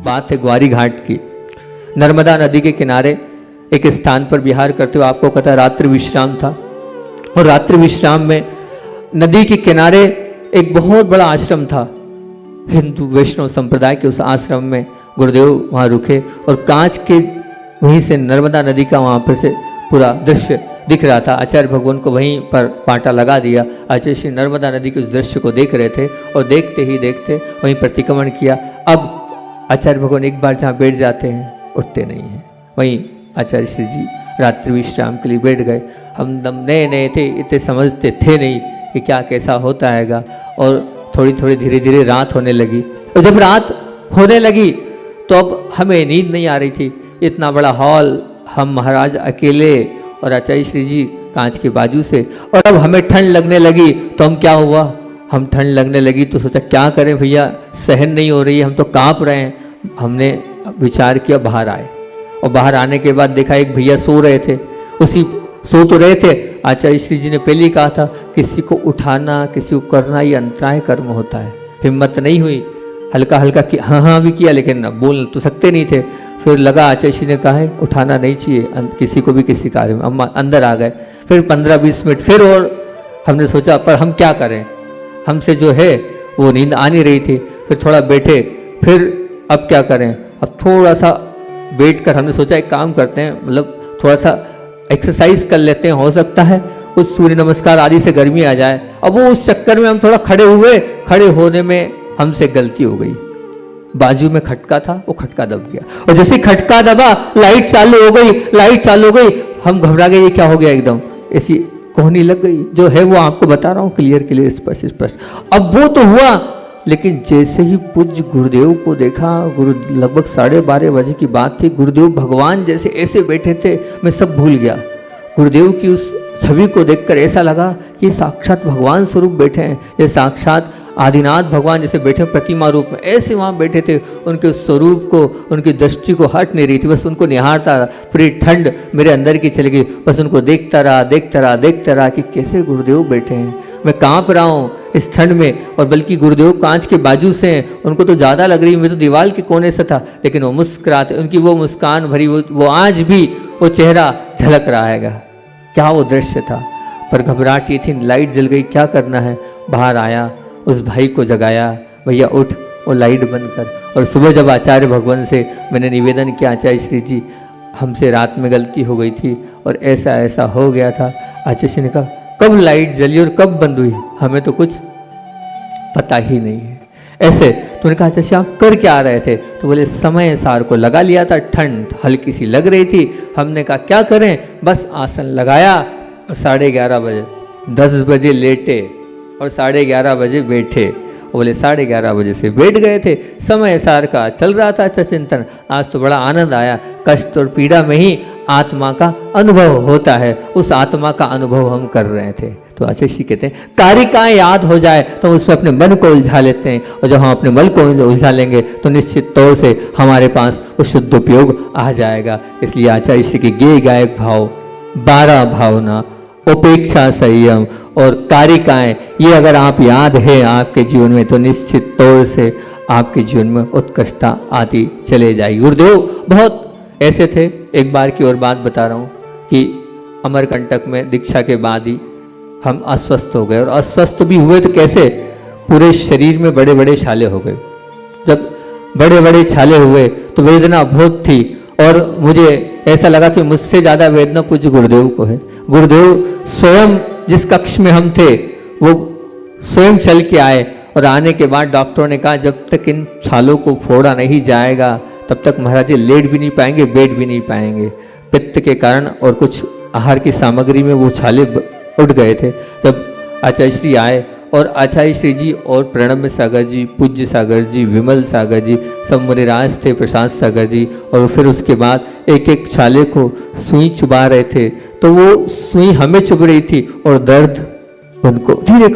बात है ग्वारी घाट की। नर्मदा नदी के किनारे एक स्थान पर विहार करते हुए आपको पता है रात्रि विश्राम था, और रात्रि विश्राम में नदी के किनारे एक बहुत बड़ा आश्रम था। हिंदू वैष्णव संप्रदाय के उस आश्रम में गुरुदेव वहाँ रुके और कांच के वहीं से नर्मदा नदी का वहाँ पर से पूरा दृश्य दिख रहा था। आचार्य भगवान को वहीं पर पाटा लगा दिया। आचार्य श्री नर्मदा नदी के उस दृश्य को देख रहे थे और देखते ही देखते वहीं प्रतिक्रमण किया। अब आचार्य भगवान एक बार जहाँ बैठ जाते हैं उठते नहीं हैं। वहीं आचार्य श्री जी रात्रि विश्राम के लिए बैठ गए। हम दम नए नए थे, इतने समझते थे नहीं कि क्या कैसा होता हैगा। और थोड़ी थोड़ी धीरे धीरे रात होने लगी, और जब रात होने लगी तो अब हमें नींद नहीं आ रही थी। इतना बड़ा हॉल, हम महाराज अकेले और आचार्य श्री जी कांच के बाजू से, और अब हमें ठंड लगने लगी। तो हम क्या हुआ, हम ठंड लगने लगी तो सोचा क्या करें भैया, सहन नहीं हो रही है, हम तो कांप रहे हैं। हमने विचार किया बाहर आए, और बाहर आने के बाद देखा एक भैया सो रहे थे। उसी सो तो रहे थे, आचार्य श्री जी ने पहले ही कहा था किसी को उठाना, किसी को करना ये अंतराय कर्म होता है। हिम्मत नहीं हुई, हल्का हल्का कि हाँ हाँ भी किया, लेकिन बोल तो सकते नहीं थे। फिर लगा आचार्य श्री ने कहा है उठाना नहीं चाहिए किसी को भी किसी कार्य में। हम अंदर आ गए। फिर 15-20 मिनट फिर, और हमने सोचा पर हम क्या करें, हमसे जो है वो नींद आ नहीं रही थी। फिर थोड़ा बैठे, फिर अब क्या करें, अब थोड़ा सा बैठ कर हमने सोचा एक काम करते हैं, मतलब थोड़ा सा एक्सरसाइज कर लेते हैं, हो सकता है कुछ सूर्य नमस्कार आदि से गर्मी आ जाए। अब वो उस चक्कर में हम थोड़ा खड़े हुए, खड़े होने में हमसे गलती हो गई। बाजू में खटका था, वो खटका दब गया, और जैसे खटका दबा लाइट चालू हो गई, लाइट चालू हो गई। हम घबरा गए, ये क्या हो गया, एकदम ऐसी कोहनी लग गई। जो है वो आपको बता रहा हूँ क्लियर क्लियर स्पष्ट स्पष्ट। अब वो तो हुआ, लेकिन जैसे ही पूज्य गुरुदेव को देखा, गुरु लगभग 12:30 बजे की बात थी, गुरुदेव भगवान जैसे ऐसे बैठे थे, मैं सब भूल गया। गुरुदेव की उस छवि को देखकर ऐसा लगा कि साक्षात भगवान स्वरूप बैठे हैं, ये साक्षात आदिनाथ भगवान जैसे बैठे प्रतिमा रूप में, ऐसे वहाँ बैठे थे। उनके स्वरूप को, उनकी दृष्टि को हट नहीं रही थी, बस उनको निहारता रहा। पूरी ठंड मेरे अंदर की चली गई, बस उनको देखता रहा देखता रहा देखता रहा कि कैसे गुरुदेव बैठे हैं। मैं कांप रहा हूँ इस ठंड में, और बल्कि गुरुदेव कांच के बाजू से हैं, उनको तो ज़्यादा लग रही, मैं तो दीवार के कोने से था, लेकिन वो मुस्कुराते, उनकी वो मुस्कान भरी वो आज भी वो चेहरा झलक रहा है। क्या वो दृश्य था। पर घबराहट ये थी, लाइट जल गई, क्या करना है। बाहर आया, उस भाई को जगाया, भैया उठ, वो लाइट बंद कर। और सुबह जब आचार्य भगवान से मैंने निवेदन किया, आचार्य श्री जी हमसे रात में गलती हो गई थी और ऐसा ऐसा हो गया था। आचार्य श्री ने कहा कब लाइट जली और कब बंद हुई, हमें तो कुछ पता ही नहीं है। ऐसे तो उन्होंने कहा आचार्य आप कर क्या रहे थे, तो बोले समय सार को लगा लिया था, ठंड हल्की सी लग रही थी। हमने कहा क्या करें, बस आसन लगाया, 11:30 बजे, 10 बजे लेटे और 11:30 बजे बैठे। बोले 11:30 बजे से बैठ गए थे, समय सार का चल रहा था अच्छा चिंतन। आज तो बड़ा आनंद आया। कष्ट और पीड़ा में ही आत्मा का अनुभव होता है, उस आत्मा का अनुभव हम कर रहे थे। तो आचार्य जी कहते हैं कारिकाएं याद हो जाए तो उसमें अपने मन को उलझा लेते हैं, और जब हम अपने मन को उलझा लेंगे तो निश्चित तौर से हमारे पास वो शुद्ध उपयोग आ जाएगा। इसलिए आचार्य जी के गेय गायक भाव, 12 भावना, उपेक्षा, संयम और कारिकाएं, ये अगर आप याद है आपके जीवन में तो निश्चित तौर से आपके जीवन में उत्कृष्टता आती चले जाएगी। गुरुदेव बहुत ऐसे थे। एक बार की और बात बता रहा हूँ कि अमरकंटक में दीक्षा के बाद ही हम अस्वस्थ हो गए, और अस्वस्थ भी हुए तो कैसे, पूरे शरीर में बड़े बड़े छाले हो गए। जब बड़े बड़े छाले हुए तो वेदना बहुत थी, और मुझे ऐसा लगा कि मुझसे ज़्यादा वेदना पूज्य गुरुदेव को है। गुरुदेव स्वयं जिस कक्ष में हम थे वो स्वयं चल के आए, और आने के बाद डॉक्टरों ने कहा जब तक इन छालों को फोड़ा नहीं जाएगा तब तक महाराज जी लेट भी नहीं पाएंगे, बैठ भी नहीं पाएंगे। पित्त के कारण और कुछ आहार की सामग्री में वो छाले उठ गए थे। जब आचार्य श्री आए, और आचार्य श्री जी और प्रणब सागर जी, पूज्य सागर जी, विमल सागर जी, सब मुनिराज थे, प्रशांत सागर जी, और फिर उसके बाद एक एक छाले को सुई चुबा रहे थे। तो वो सुई हमें चुभ रही थी, और दर्द उनको, धीरे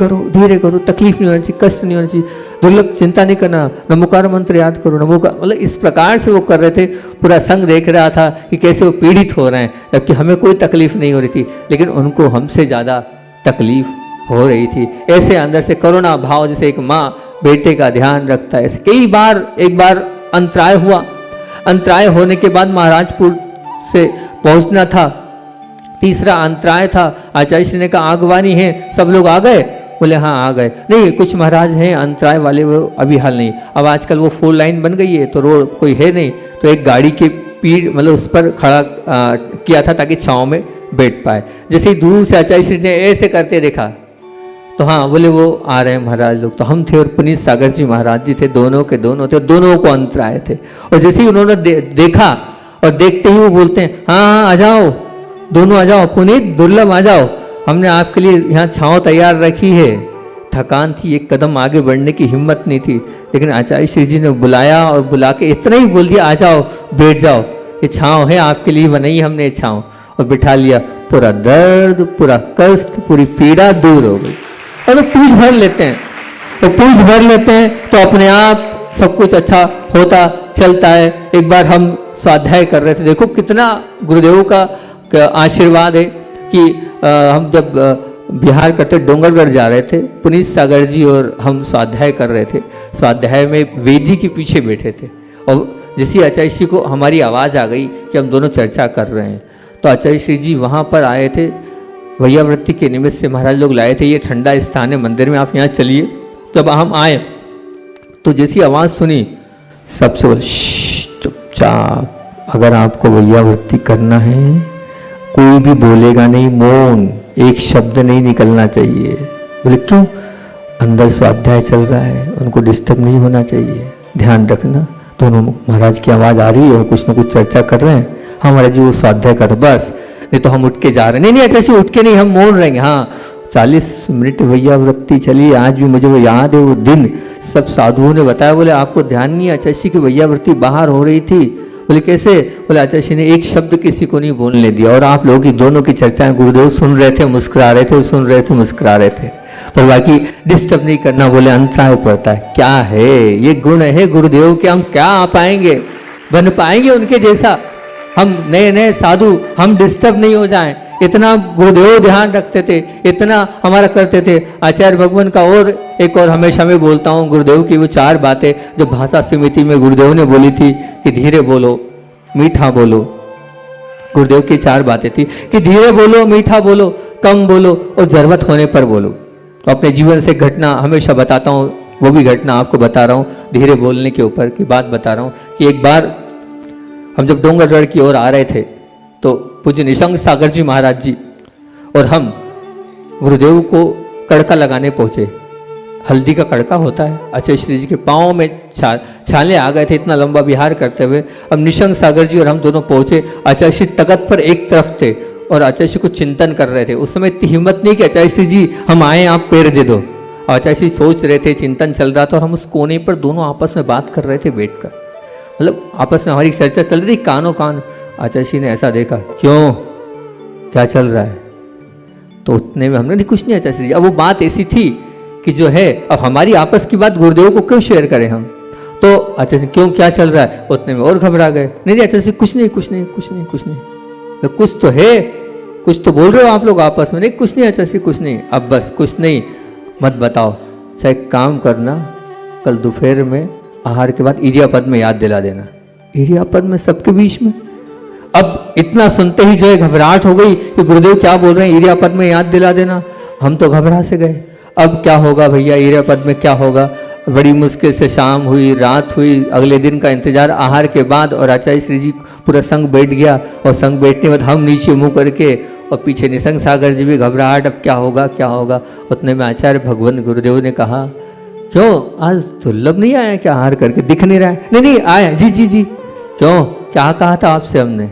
करो, तकलीफ नहीं होनी चाहिए, कष्ट नहीं होना चाहिए, दुर्लभ चिंता नहीं करना, नमोकार मंत्र याद करो, नमोकार, मतलब इस प्रकार से वो कर रहे थे। पूरा संघ देख रहा था कि कैसे वो पीड़ित हो रहे हैं, जबकि हमें कोई तकलीफ नहीं हो रही थी, लेकिन उनको हमसे ज़्यादा तकलीफ हो रही थी। ऐसे अंदर से करुणा भाव, जैसे एक माँ बेटे का ध्यान रखता है। कई बार, एक बार अंतराय हुआ। अंतराय होने के बाद महाराजपुर से पहुंचना था। तीसरा अंतराय था, आचार्य श्री ने कहा आगवानी है, सब लोग आ गए? बोले हाँ आ गए। नहीं कुछ महाराज हैं अंतराय वाले, वो अभी हाल नहीं। अब आजकल वो 4 लाइन बन गई है तो रोड कोई है नहीं, तो एक गाड़ी के पीठ मतलब उस पर खड़ा किया था ताकि छाँव में बैठ पाए। जैसे ही दूर से आचार्य श्री ने ऐसे करते देखा तो हाँ बोले वो आ रहे हैं महाराज लोग। तो हम थे और पुनीत सागर जी महाराज जी थे, दोनों के दोनों थे, दोनों को अंतराय थे। और जैसे ही उन्होंने देखा और देखते ही वो बोलते हैं हाँ आ जाओ, दोनों आ जाओ, पुनीत दुर्लभ आ जाओ, हमने आपके लिए यहाँ छाँव तैयार रखी है। थकान थी, एक कदम आगे बढ़ने की हिम्मत नहीं थी, लेकिन आचार्य श्री जी ने बुलाया और बुला के इतना ही बोल दिया आ जाओ बैठ जाओ, ये छाँव है आपके लिए बनाई हमने छाँव, और बिठा लिया। पूरा दर्द, पूरा कष्ट, पूरी पीड़ा दूर हो गई। और तो पूछ भर लेते हैं, तो पूछ भर लेते हैं तो अपने आप सब कुछ अच्छा होता चलता है। एक बार हम स्वाध्याय कर रहे थे, देखो कितना गुरुदेव का आशीर्वाद है कि हम जब बिहार करते डोंगरगढ़ जा रहे थे, पुनीत सागर जी और हम स्वाध्याय कर रहे थे। स्वाध्याय में वेदी के पीछे बैठे थे और जैसे आचार्य श्री को हमारी आवाज़ आ गई कि हम दोनों चर्चा कर रहे हैं, तो आचार्य श्री जी वहाँ पर आए थे। वैयावृत्ति के निमित्त से महाराज लोग लाए थे, ये ठंडा स्थान है मंदिर में, आप यहाँ चलिए। जब हम आए तो जैसी आवाज़ सुनी सबसे बोले चुपचाप, अगर आपको वैयावृत्ति करना है कोई भी बोलेगा नहीं, मौन, एक शब्द नहीं निकलना चाहिए। बोले क्यों? अंदर स्वाध्याय चल रहा है, उनको डिस्टर्ब नहीं होना चाहिए, ध्यान रखना। दोनों महाराज की आवाज़ आ रही है और कुछ ना कुछ चर्चा कर रहे हैं। हाँ महाराज जी वो स्वाध्याय कर, बस नहीं तो हम उठ के जा रहे हैं। नहीं अच्छा उठ के नहीं, हम मौन रहेंगे। हाँ 40 मिनट वैयावृत्ति चली, आज भी मुझे वो याद है वो दिन। सब साधुओं ने बताया, बोले आपको ध्यान नहीं है आचार्य की वैयावृत्ति बाहर हो रही थी? बोले कैसे? बोले आचार्य ने एक शब्द किसी को नहीं बोलने दिया और आप लोगों की दोनों की चर्चाएं गुरुदेव सुन रहे थे, मुस्कुरा रहे थे, सुन रहे थे, मुस्कुरा रहे थे, पर बाकी डिस्टर्ब नहीं करना। बोले अंतराय पड़ता है। क्या है ये गुण है गुरुदेव के, हम क्या आ पाएंगे, बन पाएंगे उनके जैसा? हम नए नए साधु, हम डिस्टर्ब नहीं हो जाएं, इतना गुरुदेव ध्यान रखते थे, इतना हमारा करते थे। आचार्य भगवान का और एक और हमेशा मैं बोलता हूँ, गुरुदेव की वो 4 बातें जो भाषा समिति में गुरुदेव ने बोली थी कि धीरे बोलो, मीठा बोलो। गुरुदेव की 4 बातें थी कि धीरे बोलो, मीठा बोलो, कम बोलो और जरूरत होने पर बोलो। तो अपने जीवन से घटना हमेशा बताता हूँ, वो भी घटना आपको बता रहा हूँ, धीरे बोलने के ऊपर की बात बता रहा हूँ कि एक बार हम जब डोंगरगढ़ की ओर आ रहे थे तो पूज्य निशंक सागर जी महाराज जी और हम गुरुदेव को कड़का लगाने पहुंचे। हल्दी का कड़का होता है, आचार्य श्री जी के पाँव में छाले आ गए थे, इतना लंबा विहार करते हुए। अब निशंक सागर जी और हम दोनों पहुंचे। आचार्य श्री तख्त पर एक तरफ थे और आचार्य श्री को चिंतन कर रहे थे। उस समय इतनी हिम्मत नहीं कि आचार्य श्री जी हम आए आप पैर दे दो। आचार्य श्री सोच रहे थे, चिंतन चल रहा था और हम उस कोने पर दोनों आपस में बात कर रहे थे बैठकर, मतलब आपस में हमारी चर्चा चल रही थी कानों कान। आचार्य श्री ने ऐसा देखा, क्यों क्या चल रहा है? तो उतने में हमने नहीं, कुछ नहीं आचार्य श्री। अब वो बात ऐसी थी कि जो है अब हमारी आपस की बात गुरुदेव को क्यों शेयर करें हम? तो आचार्य क्यों क्या चल रहा है? उतने में और घबरा गए। नहीं आचार्य श्री कुछ नहीं कुछ नहीं कुछ नहीं कुछ नहीं, तो कुछ तो है, कुछ तो बोल रहे हो आप लोग आपस में। नहीं कुछ नहीं आचार्य श्री कुछ नहीं, अब बस कुछ नहीं मत बताओ। अच्छा एक काम करना, कल दोपहर में आहार के बाद इरियापद में याद दिला देना। इरियापद में सबके बीच में। अब इतना सुनते ही जो है घबराहट हो गई कि गुरुदेव क्या बोल रहे हैं, इरियापद में याद दिला देना। हम तो घबरा से गए, अब क्या होगा भैया, इरियापद में क्या होगा? बड़ी मुश्किल से शाम हुई, रात हुई, अगले दिन का इंतजार आहार के बाद। और आचार्य श्री जी पूरा संग बैठ गया और संग बैठने के बाद हम नीचे मुंह करके और पीछे निशंक सागर जी भी घबराहट, अब क्या होगा क्या होगा। उतने में आचार्य भगवान गुरुदेव ने कहा, क्यों आज दुर्लभ नहीं आया क्या? आहार करके दिख नहीं रहा है? नहीं नहीं आया जी जी जी। क्यों क्या कहा था आपसे हमने?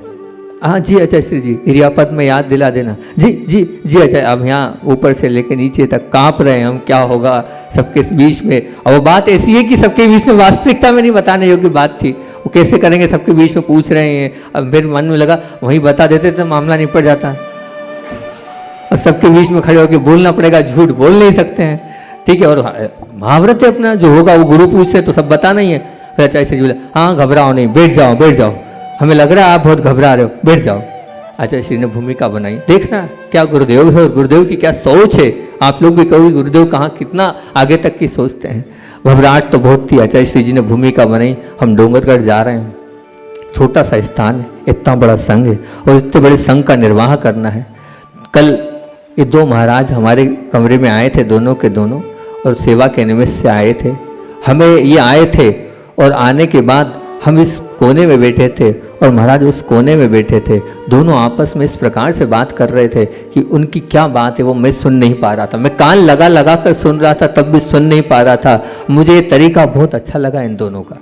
हाँ जी आचार्य श्री जी, इरियापद में याद दिला देना। जी जी जी आचार्य। अब यहाँ ऊपर से लेकर नीचे तक कांप रहे हैं हम, क्या होगा सबके बीच में। और वो बात ऐसी है कि सबके बीच में वास्तविकता में नहीं बताने योग्य बात थी, वो कैसे करेंगे, सबके बीच में पूछ रहे हैं। अब फिर मन में लगा वहीं बता देते तो मामला निपट जाता, और सबके बीच में खड़े होकर बोलना पड़ेगा, झूठ बोल नहीं सकते हैं, ठीक है। और महाव्रत है अपना, जो होगा वो गुरु पूछते तो सब बताना ही है। फिर आचार्य श्री जी बोले, हाँ घबराओ नहीं, बैठ जाओ बैठ जाओ, हमें लग रहा है आप बहुत घबरा रहे हो, बैठ जाओ। आचार्य श्री ने भूमिका बनाई। देखना क्या गुरुदेव है और गुरुदेव की क्या सोच है। आप लोग भी कहोगे गुरुदेव कहाँ कितना आगे तक की सोचते हैं। घबराहट तो बहुत थी। आचार्य श्री जी ने भूमिका बनाई। हम डोंगरगढ़ जा रहे हैं, छोटा सा स्थान है, इतना बड़ा संघ है और इतने बड़े संघ का निर्वाह करना है। कल ये दो महाराज हमारे कमरे में आए थे, दोनों के दोनों, और सेवा के निमित्त से आए थे। हमें ये आए थे और आने के बाद हम इस कोने में बैठे थे और महाराज उस कोने में बैठे थे। दोनों आपस में इस प्रकार से बात कर रहे थे कि उनकी क्या बात है वो मैं सुन नहीं पा रहा था। मैं कान लगा लगा कर सुन रहा था, तब भी सुन नहीं पा रहा था। मुझे ये तरीका बहुत अच्छा लगा इन दोनों का,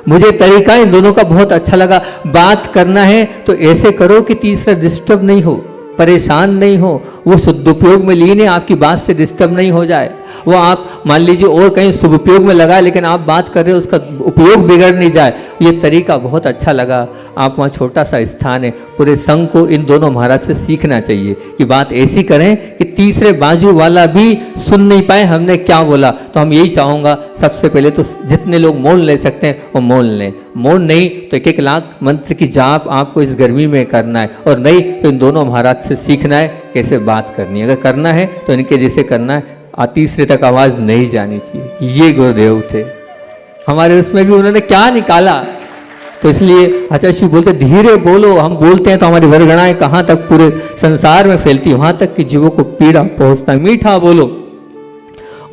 मुझे तरीका इन दोनों का बहुत अच्छा लगा। बात करना है तो ऐसे करो कि तीसरा डिस्टर्ब नहीं हो, परेशान नहीं हो, वो सदुपयोग में लीन है, आपकी बात से डिस्टर्ब नहीं हो जाए। वो आप मान लीजिए और कहीं सदुपयोग में लगाए, लेकिन आप बात कर रहे हो उसका उपयोग बिगड़ नहीं जाए। ये तरीका बहुत अच्छा लगा। आप वहाँ छोटा सा स्थान है, पूरे संघ को इन दोनों महाराज से सीखना चाहिए कि बात ऐसी करें कि तीसरे बाजू वाला भी सुन नहीं पाए हमने क्या बोला। तो हम यही चाहूँगा, सबसे पहले तो जितने लोग मौन ले सकते हैं वो मौन लें। मौन नहीं तो 1-1 लाख मंत्र की जाप आपको इस गर्मी में करना है, और नहीं तो इन दोनों महाराज से सीखना है कैसे बात करनी है। अगर करना है तो इनके जैसे करना है, तीसरे तक आवाज़ नहीं जानी चाहिए। ये गुरुदेव थे हमारे। उसमें भी उन्होंने क्या निकाला, तो इसलिए आचार्य श्री बोलते धीरे बोलो। हम बोलते हैं तो हमारी वरगणाएं कहाँ तक पूरे संसार में फैलती, वहां तक कि जीवों को पीड़ा पहुंचता है। मीठा बोलो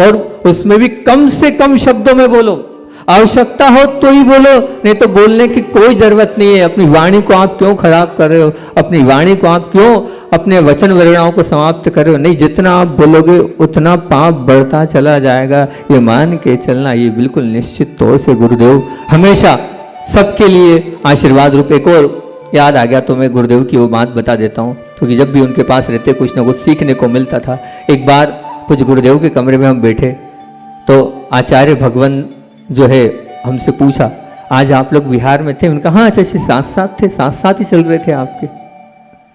और उसमें भी कम से कम शब्दों में बोलो। आवश्यकता हो तो ही बोलो, नहीं तो बोलने की कोई जरूरत नहीं है। अपनी वाणी को आप क्यों खराब कर रहे हो, अपनी वाणी को आप क्यों अपने वचन वरणाओं को समाप्त कर रहे हो। नहीं, जितना आप बोलोगे उतना पाप बढ़ता चला जाएगा, ये मान के चलना। ये बिल्कुल निश्चित तौर से गुरुदेव हमेशा सबके लिए आशीर्वाद रूप। एक और याद आ गया तो मैं गुरुदेव की वो बात बता देता हूँ, क्योंकि जब भी उनके पास रहते कुछ ना कुछ सीखने को मिलता था। एक बार कुछ गुरुदेव के कमरे में हम बैठे तो आचार्य भगवान जो है हमसे पूछा, आज आप लोग बिहार में थे? उनका हाँ आचार्य श्री साथ साथ थे, साथ साथ ही चल रहे थे आपके।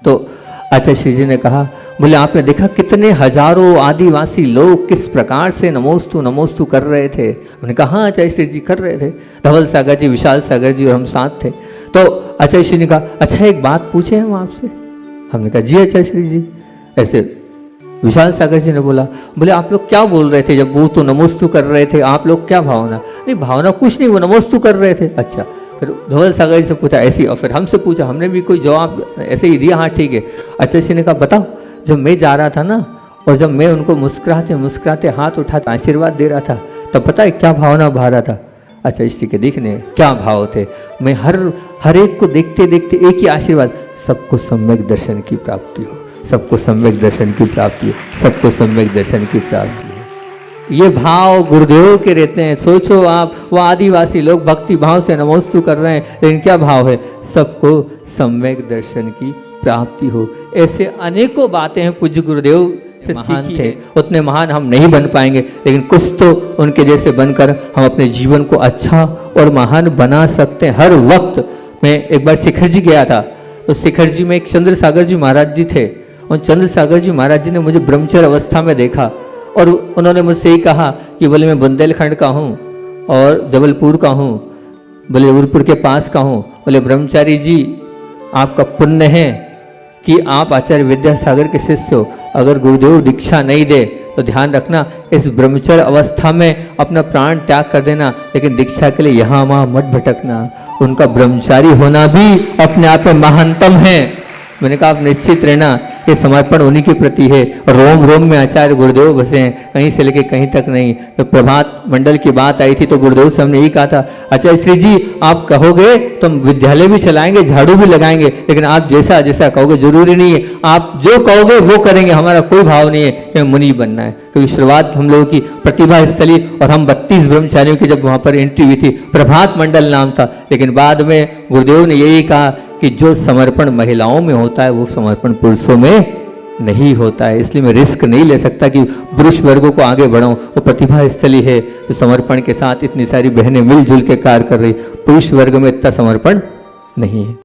तो आचार्य श्री जी ने कहा, बोले आपने देखा कितने हजारों आदिवासी लोग किस प्रकार से नमोस्तु नमोस्तु कर रहे थे? उन्होंने कहा हाँ आचार्य श्री जी कर रहे थे, धवल सागर जी, विशाल सागर जी और हम साथ थे। तो आचार्य श्री ने कहा, अच्छा एक बात पूछे हम आपसे? हमने कहा जी आचार्य श्री जी। ऐसे विशाल सागर जी ने बोला, बोले आप लोग क्या बोल रहे थे जब वो तो नमोस्तु कर रहे थे? आप लोग क्या भावना? नहीं भावना कुछ नहीं, वो नमोस्तु कर रहे थे। अच्छा, फिर धवल सागर जी से पूछा ऐसी, और फिर हमसे पूछा, हमने भी कोई जवाब ऐसे ही दिया, हाँ ठीक है। आचार्य जी ने कहा बताओ, जब मैं जा रहा था ना और जब मैं उनको मुस्कुराते मुस्कुराते हाथ उठाते आशीर्वाद दे रहा था, तब पता है क्या भावना बहा रहा था? आचार्य जी के देखने क्या भाव थे। मैं हर एक को देखते देखते एक ही आशीर्वाद, सबको सम्यक दर्शन की प्राप्ति हो, सबको सम्यक दर्शन की प्राप्ति हो, सबको सम्यक दर्शन की प्राप्ति हो। ये भाव गुरुदेव के रहते हैं। सोचो आप, वो आदिवासी लोग भक्ति भाव से नमोस्तु कर रहे हैं, लेकिन क्या भाव है? सबको सम्यक दर्शन की प्राप्ति हो। ऐसे अनेकों बातें हैं पूज्य गुरुदेव से महान थे। उतने महान हम नहीं बन पाएंगे, लेकिन कुछ तो उनके जैसे बनकर हम अपने जीवन को अच्छा और महान बना सकते हैं हर वक्त। मैं एक बार शिखर जी गया था, तो शिखर जी में एक चंद्र सागर जी महाराज जी थे। उन चंद्र सागर जी महाराज जी ने मुझे ब्रह्मचर्य अवस्था में देखा और उन्होंने मुझसे ही कहा कि बोले मैं बुंदेलखंड का हूँ और जबलपुर का हूँ, बोले जबलपुर के पास का हूँ। बोले ब्रह्मचारी जी आपका पुण्य है कि आप आचार्य विद्यासागर के शिष्य हो। अगर गुरुदेव दीक्षा नहीं दे तो ध्यान रखना, इस ब्रह्मचर्य अवस्था में अपना प्राण त्याग कर देना, लेकिन दीक्षा के लिए यहाँ वहाँ मत भटकना। उनका ब्रह्मचारी होना भी अपने आप में महानतम है। मैंने कहा आप निश्चित रहना, ये समर्पण उन्हीं के प्रति है। और रोम रोम में आचार्य गुरुदेव बसे हैं, कहीं से लेके कहीं तक नहीं। तो प्रभात मंडल की बात आई थी तो गुरुदेव से हमने यही कहा था, आचार्य श्री जी आप कहोगे तो हम विद्यालय भी चलाएंगे, झाड़ू भी लगाएंगे, लेकिन आप जैसा जैसा कहोगे जरूरी नहीं है आप जो कहोगे वो करेंगे। हमारा कोई भाव नहीं है कि मुनि बनना है, क्योंकि शुरुआत हम लोगों की प्रतिभा स्थली और हम 32 ब्रह्मचारियों की जब वहाँ पर एंट्री हुई थी, प्रभात मंडल नाम था। लेकिन बाद में गुरुदेव ने यही कहा कि जो समर्पण महिलाओं में होता है वो समर्पण पुरुषों में नहीं होता है। इसलिए मैं रिस्क नहीं ले सकता कि पुरुष वर्गों को आगे बढ़ाऊं। वो प्रतिभा स्थली है जो समर्पण के साथ इतनी सारी बहनें मिलजुल के कार्य कर रही, पुरुष वर्ग में इतना समर्पण नहीं है।